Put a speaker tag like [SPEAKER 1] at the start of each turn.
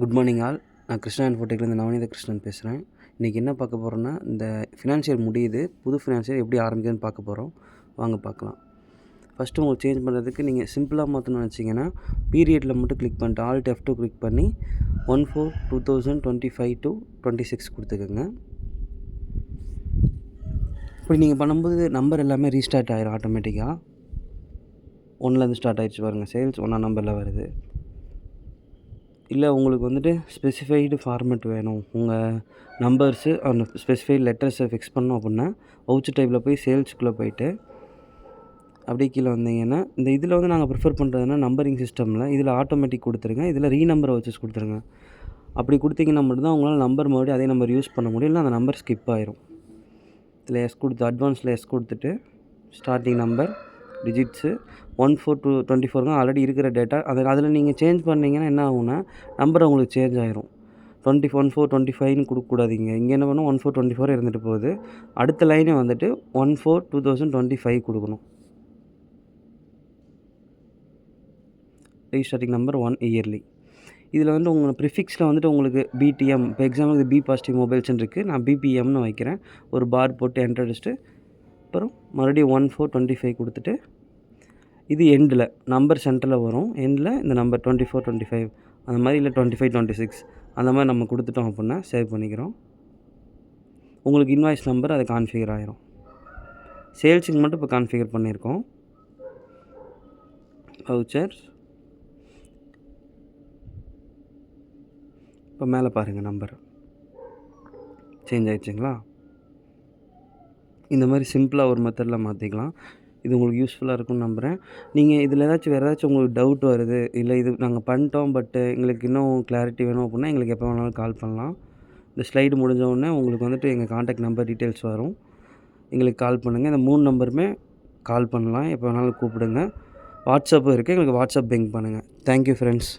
[SPEAKER 1] Good morning all. நான் கிருஷ்ணா இன்ஃபோடெக்லேருந்து நவநீத கிருஷ்ணன் பேசுகிறேன். இன்றைக்கி என்ன பார்க்க போகிறோன்னா, இந்த ஃபினான்ஷியல் முடியுது, புது ஃபினான்ஷியல் எப்படி ஆரம்பிக்குதுன்னு பார்க்க போகிறோம். வாங்க பார்க்கலாம். ஃபஸ்ட்டு உங்களுக்கு சேஞ்ச் பண்ணுறதுக்கு நீங்கள் சிம்பிளாக மாற்றணும்னு நினச்சிங்கன்னா, பீரியடில் மட்டும் கிளிக் பண்ணிட்டு ஆல்ட் F2 கிளிக் பண்ணி 1/4/2025 to 26 கொடுத்துக்கோங்க. இப்படி நீங்கள் பண்ணும்போது நம்பர் எல்லாமே ரீஸ்டார்ட் ஆகிரும் ஆட்டோமேட்டிக்காக. 1லேருந்து ஸ்டார்ட் ஆகிடுச்சு பாருங்கள், சேல்ஸ் 1ஆம் நம்பரில் வருது. இல்லை உங்களுக்கு வந்துட்டு ஸ்பெசிஃபைடு ஃபார்மேட் வேணும், உங்கள் நம்பர்ஸு அந்த ஸ்பெசிஃபைடு லெட்டர்ஸை ஃபிக்ஸ் பண்ணோம் அப்படின்னா, வவுச்சர் டைப்பில் போய் சேல்ஸுக்குள்ளே போயிட்டு அப்படியே கீழே வந்தீங்கன்னா, இந்த இதில் வந்து நாங்கள் ப்ரிஃபர் பண்ணுறதுனா நம்பரிங் சிஸ்டமில் இதில் ஆட்டோமேட்டிக் கொடுத்துருங்க, இதில் ரீநம்பர் வவுச்சர்ஸ் கொடுத்துருங்க. அப்படி கொடுத்தீங்கன்னா மட்டும்தான் உங்களால் நம்பர் மறுபடியும் அதே நம்பர் யூஸ் பண்ண முடியும், இல்லை அந்த நம்பர் ஸ்கிப் ஆயிரும். இதில் எஸ் கொடுத்து அட்வான்ஸில் எஸ் கொடுத்துட்டு ஸ்டார்டிங் நம்பர் டிஜிட்ஸு 1/4/24 ஆல்ரெடி இருக்கிற டேட்டா. அதில் நீங்கள் சேஞ்ச் பண்ணிங்கன்னா என்ன ஆகும்னா, நம்பர் உங்களுக்கு சேஞ்ச் ஆயிரும். 1/4/25ன்னு கொடுக்கக்கூடாதீங்க. இங்கே என்ன பண்ணணும், 1/4/24 இருந்துட்டு போகுது. அடுத்த லைனே வந்துட்டு 1/4/2025 கொடுக்கணும். Restarting number 1 yearly. இதில் வந்து உங்கள் ப்ரிஃபிக்ஸில் வந்துட்டு உங்களுக்கு பிடிஎம், இப்போ எக்ஸாம்பிளுக்கு பி பாசிட்டிவ் மொபைல்ஸ்ன்னு இருக்குது, நான் பிபிஎம்னு வைக்கிறேன். ஒரு பார் போட்டு என்டர் அடிச்சுட்டு அப்புறம் மறுபடியும் 1/4/25 கொடுத்துட்டு, இது எண்டில் நம்பர் சென்டரில் வரும். எண்டில் இந்த நம்பர் 24/25 அந்த மாதிரி, இல்லை 25/26 அந்த மாதிரி நம்ம கொடுத்துட்டோம் அப்படின்னா சேவ் பண்ணிக்கிறோம். உங்களுக்கு இன்வாய்ஸ் நம்பர் அது கான்ஃபிகர் ஆகிரும். சேல்ஸுக்கு மட்டும் இப்போ கான்ஃபிகர் பண்ணியிருக்கோம். வவுச்சர்ஸ் இப்போ மேலே பாருங்கள், நம்பர் சேஞ்ச் ஆகிடுச்சிங்களா. இந்த மாதிரி சிம்பிளாக ஒரு மெத்தடில் மாற்றிக்கலாம். இது உங்களுக்கு யூஸ்ஃபுல்லாக இருக்கும்னு நம்புகிறேன். நீங்கள் இதில் வேறு ஏதாச்சும் உங்களுக்கு டவுட் வருது, இல்லை இது நாங்கள் பண்ணிட்டோம் பட்டு எங்களுக்கு இன்னும் கிளாரிட்டி வேணும் அப்படின்னா எங்களுக்கு எப்போ வேணாலும் கால் பண்ணலாம். இந்த ஸ்லைடு முடிஞ்ச உடனே உங்களுக்கு வந்துட்டு எங்கள் கான்டாக்ட் நம்பர் டீட்டெயில்ஸ் வரும், எங்களுக்கு கால் பண்ணுங்கள். இந்த 3 நம்பருமே கால் பண்ணலாம், எப்போ வேணாலும் கூப்பிடுங்க. வாட்ஸ்அப்பும் இருக்குது, எங்களுக்கு வாட்ஸ்அப் பிங் பண்ணுங்கள். Thank you friends.